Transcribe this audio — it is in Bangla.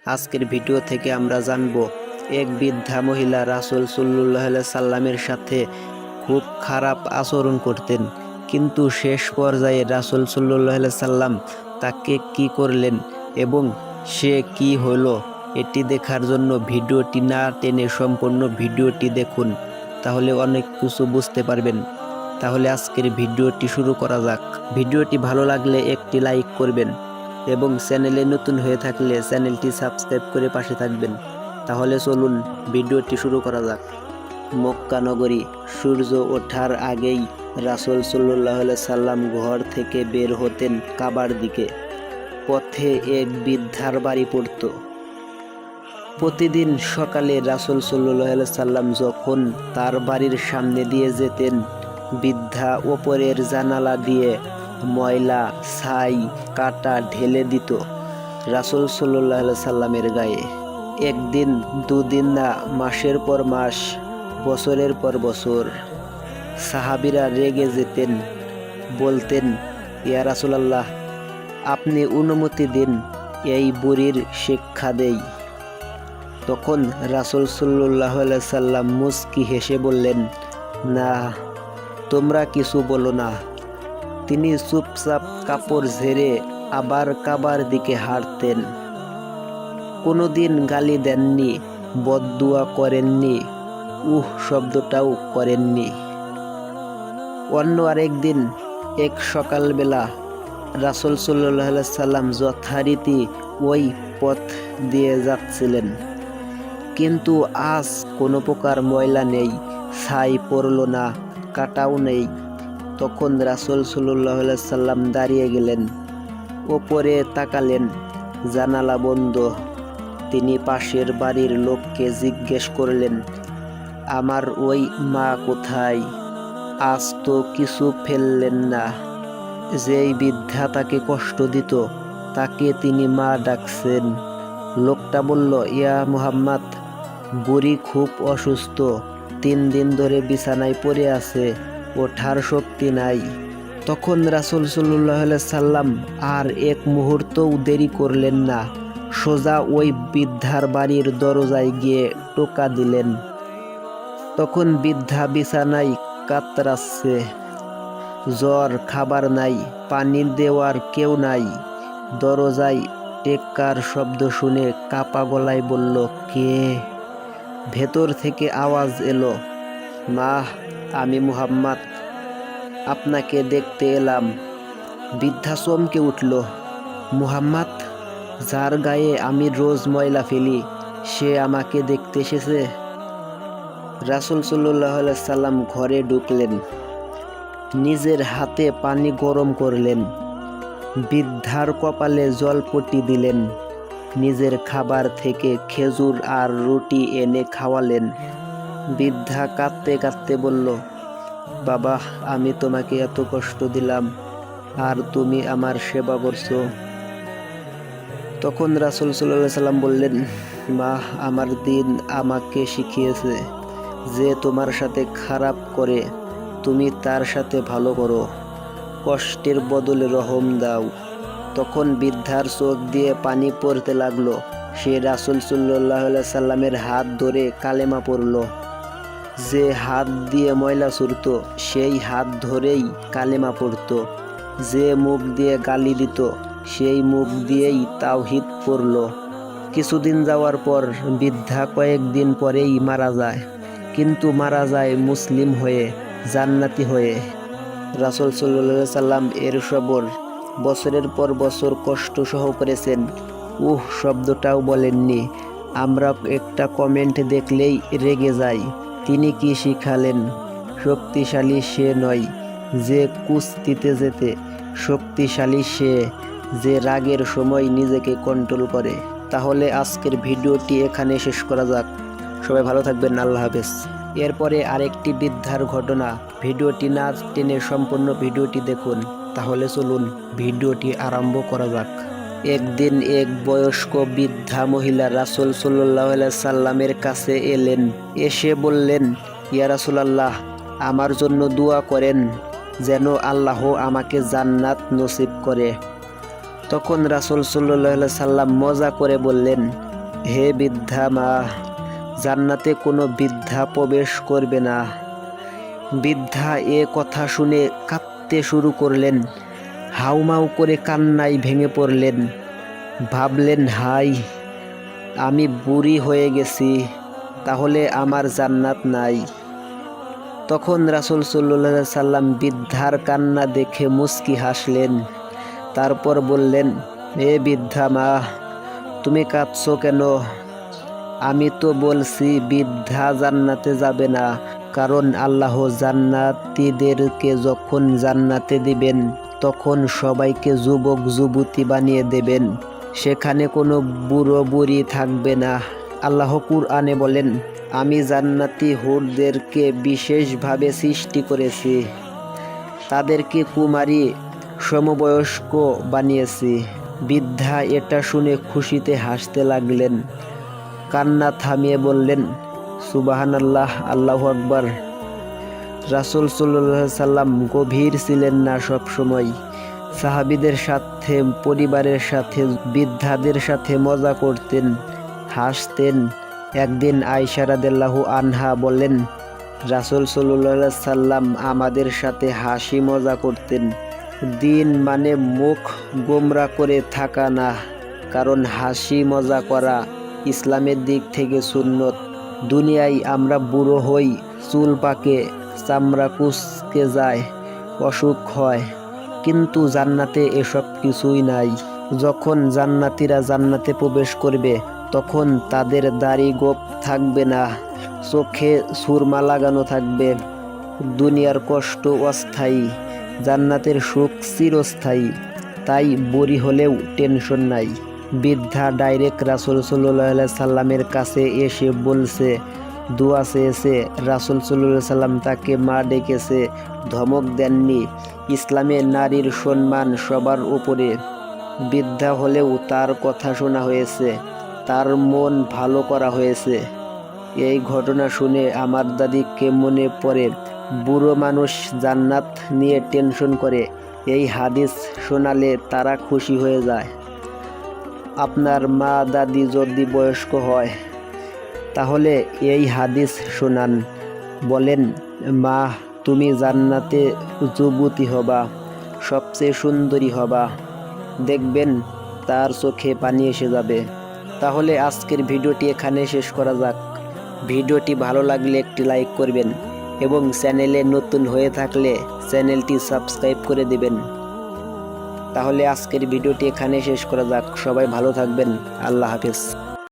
আজকের ভিডিও থেকে আমরা জানব এক বৃদ্ধা মহিলা রাসূল সাল্লাল্লাহু আলাইহি সাল্লামের সাথে খুব খারাপ আচরণ করতেন, কিন্তু শেষ পর্যায়ে রাসূল সাল্লাল্লাহু আলাইহি সাল্লাম তাকে কি করলেন এবং সে কি হলো, এটি দেখার জন্য ভিডিওটি না টেনে সম্পূর্ণ ভিডিওটি দেখুন, তাহলে অনেক কিছু বুঝতে পারবেন। তাহলে আজকের ভিডিওটি শুরু করা যাক। ভিডিওটি ভালো লাগলে একটি লাইক করবেন এবং চ্যানেলে নতুন হয়ে থাকলে চ্যানেলটি সাবস্ক্রাইব করে পাশে থাকবেন। তাহলে চলুন ভিডিওটি শুরু করা যাক। মক্কা নগরী। সূর্য ওঠার আগেই রাসূল সাল্লাল্লাহু আলাইহি সাল্লাম ঘর থেকে বের হতেন কাবার দিকে। পথে এক বৃদ্ধার বাড়ি পড়ত। প্রতিদিন সকালে রাসূল সাল্লাল্লাহু আলাইহি সাল্লাম যখন তার বাড়ির সামনে দিয়ে যেতেন, বৃদ্ধা ওপরের জানালা দিয়ে ময়লা, ছাই, কাটা ঢেলে দিত রাসূল সাল্লাল্লাহু আলাইহি সাল্লামের গায়ে। একদিন, দুদিন না, মাসের পর মাস, বছরের পর বছর। সাহাবীরা রেগে যেতেন, বলতেন, ইয়া রাসূলুল্লাহ, আপনি অনুমতি দিন, এই বুড়ির শিক্ষা দেই। তখন রাসূল সাল্লাল্লাহু আলাইহি সাল্লাম মুচকি হেসে বললেন, না, তোমরা কিছু বলো না। তিনি চুপচাপ কাপড় ঝেড়ে আবার কাবার দিকে হাঁটতেন। কোনোদিন গালি দেননি, বদদুয়া করেননি, শব্দটাও করেননি। অন্য আরেকদিন এক সকালবেলা রাসূল সাল্লাল্লাহু আলাইহি সাল্লাম যথারীতি ওই পথ দিয়ে যাচ্ছিলেন, কিন্তু আজ কোনো প্রকার ময়লা নেই, ছাই পড়ল না, কাটাও নেই। তখন রাসূল সাল্লাল্লাহু আলাইহি সাল্লাম দাঁড়িয়ে গেলেন, ওপরে তাকালেন, জানালা বন্ধ। তিনি পাশের বাড়ির লোককে জিজ্ঞেস করলেন, আমার ওই মা কোথায়? আজ তো কিছু ফেললেন না। যেই বৃদ্ধা তাকে কষ্ট দিত তাকে তিনি মা ডাকছেন। লোকটা বলল, ইয়া মুহাম্মদ, বুড়ি খুব অসুস্থ, 3 দিন ধরে বিছানায় পড়ে আছে, ওঠার শক্তি নাই। তখন রাসূল সাল্লাল্লাহু আলাইহি সাল্লাম আর এক মুহূর্তও দেরি করলেন না, সোজা ওই বৃদ্ধার বাড়ির দরজায় গিয়ে টোকা দিলেন। তখন বৃদ্ধা বিছানায় কাতরাচ্ছে, জ্বর, খাবার নাই, পানি দেওয়ার কেউ নাই। দরজায় টেক্কার শব্দ শুনে কাপা গলায় বলল, কে? ভেতর থেকে আওয়াজ এলো, মা, আমি মুহাম্মদ, আপনাকে দেখতে এলাম। বৃদ্ধা চমকে উঠল, মুহাম্মদ, যার গায়ে আমি রোজ ময়লা ফেলি, সে আমাকে দেখতে এসেছে? রাসূল সাল্লাল্লাহু আলাইহি সাল্লাম ঘরে ঢুকলেন, নিজের হাতে পানি গরম করলেন, বৃদ্ধার কপালে জলপট্টি দিলেন, নিজের খাবার থেকে খেজুর আর রুটি এনে খাওয়ালেন। বৃদ্ধা কাঁদতে কাঁদতে বলল, বাবা, আমি তোমাকে এত কষ্ট দিলাম আর তুমি আমার সেবা করছো। তখন রাসূল সাল্লাল্লাহু আলাইহি সাল্লাম বললেন, মা, আমার দিন আমাকে শিখিয়েছে, যে তোমার সাথে খারাপ করে তুমি তার সাথে ভালো করো, কষ্টের বদলে রহম দাও। তখন বৃদ্ধার চোখ দিয়ে পানি পড়তে লাগলো। সে রাসূল সাল্লাল্লাহু আলাইহি সাল্লামের হাত ধরে কালেমা পড়ল। যে হাত দিয়ে ময়লা ছুঁড়ত সেই হাত ধরেই কালেমা পড়ত। যে মুখ দিয়ে গালি দিত সেই মুখ দিয়েই তাওহীদ পড়ল। কিছুদিন যাওয়ার পর বৃদ্ধা কয়েকদিন পরেই মারা যায়, কিন্তু মারা যায় মুসলিম হয়ে, জান্নাতি হয়ে। রাসূল সাল্লাল্লাহু আলাইহি সাল্লাম এর সবর বছরের পর বছর কষ্ট সহ করেছেন, শব্দটাও বলেননি। আমরা একটা কমেন্ট দেখলেই রেগে যাই। তিনি কি শিখালেন? শক্তিশালী সে নয় যে কুস্তিতে যেতে, শক্তিশালী সে যে রাগের সময় নিজেকে কন্ট্রোল করে। তাহলে আজকের ভিডিওটি এখানে শেষ করা যাক। সবাই ভালো থাকবেন, আল্লাহ হাফেজ। এরপরে আরেকটি বৃদ্ধার ঘটনা। ভিডিওটি না টেনে সম্পূর্ণ ভিডিওটি দেখুন। তাহলে চলুন ভিডিওটি আরম্ভ করা যাক। একদিন এক বয়স্ক বৃদ্ধা মহিলা রাসূল সাল্লাল্লাহু আলাইহি সাল্লামের কাছে এলেন। এসে বললেন, ইয়া রাসূলুল্লাহ, আমার জন্য দোয়া করেন যেন আল্লাহ আমাকে জান্নাত নসিব করে। তখন রাসূল সাল্লাল্লাহু আলাইহি সাল্লাম মজা করে বললেন, হে বৃদ্ধা মা, জান্নাতে কোনো বৃদ্ধা প্রবেশ করবে না। বৃদ্ধা এ কথা শুনে কাঁদতে শুরু করলেন, হাউমাউ করে কান্নায় ভেঙে পড়লেন। ভাবলেন, হাই, আমি বুড়ি হয়ে গেছি, তাহলে আমার জান্নাত নাই। তখন রাসূল সাল্লাল্লাহু আলাইহি সাল্লাম বৃদ্ধার কান্না দেখে মুচকি হাসলেন। তারপর বললেন, হে বৃদ্ধা মা, তুমি কাঁদছো কেন? আমি তো বলছি বৃদ্ধা জান্নাতে যাবে না, কারণ আল্লাহ জান্নাতীদেরকে যখন জান্নাতে দিবেন তখন সবাইকে যুবক যুবতী বানিয়ে দেবেন, সেখানে কোনো বুড়ো বুড়ি থাকবে না। আল্লাহ কুরআনে বলেন, আমি জান্নাতি হুরদেরকে বিশেষভাবে সৃষ্টি করেছি, তাদেরকে কুমারী সমবয়স্ক বানিয়েছি। বৃদ্ধা এটা শুনে খুশিতে হাসতে লাগলেন, কান্না থামিয়ে বললেন, সুবহানাল্লাহ, আল্লাহু আকবার। রাসূল সাল্লাল্লাহু আলাইহি সাল্লাম গভীর ছিলেন না সব সময়। সাহাবীদের সাথে, পরিবারের সাথে, বৃদ্ধাদের সাথে মজা করতেন, হাসতেন। একদিন আয়েশা রাদিয়াল্লাহু আনহা বলেন, রাসূল সাল্লাল্লাহু আলাইহি সাল্লাম আমাদের সাথে হাসি মজা করতেন। দিন মানে মুখ গোমরা করে থাকা না, কারণ হাসি মজা করা ইসলামের দিক থেকে সুন্নত। দুনিয়ায় আমরা বুড়ো হই, চুল পাকে, চামড়া কুঁচকে যায়, অসুখ হয়, কিন্তু জান্নাতে এসব কিছুই নাই। যখন জান্নাতীরা জান্নাতে প্রবেশ করবে তখন তাদের দাড়ি গোঁফ থাকবে না, চোখে সুরমা লাগানো থাকবে। দুনিয়ার কষ্ট অস্থায়ী, জান্নাতের সুখ চিরস্থায়ী, তাই বুড়ি হলেও টেনশন নাই। বৃদ্ধা ডাইরেক্ট রাসূল সাল্লাল্লাহু আলাইহি সাল্লামের কাছে এসে বলছে, দোয়া চেয়েছে। রাসূল সাল্লাল্লাহু আলাইহি সাল্লাম তাকে মা ডেকেছে, ধমক দেননি। ইসলামে নারীর সম্মান সবার উপরে। বৃদ্ধা হলেও তার কথা শোনা হয়েছে, তার মন ভালো করা হয়েছে। এই ঘটনা শুনে আমার দাদিকে মনে পড়ে, বুড়ো মানুষ জান্নাত নিয়ে টেনশন করে। এই হাদিস শোনালে তারা খুশি হয়ে যায়। আপনার মা দাদি যদি বয়স্ক হয় তাহলে এই হাদিস শোনান, বলেন, মা, তুমি জান্নাতে যুবতী হবা, সবচেয়ে সুন্দরী হবা। দেখবেন তার চোখে পানি এসে যাবে। তাহলে আজকের ভিডিওটি এখানে শেষ করা যাক। ভিডিওটি ভালো লাগলে একটি লাইক করবেন এবং চ্যানেলে নতুন হয়ে থাকলে চ্যানেলটি সাবস্ক্রাইব করে দিবেন। তাহলে আজকের ভিডিওটি এখানে শেষ করা যাক। সবাই ভালো থাকবেন। আল্লাহ হাফেজ।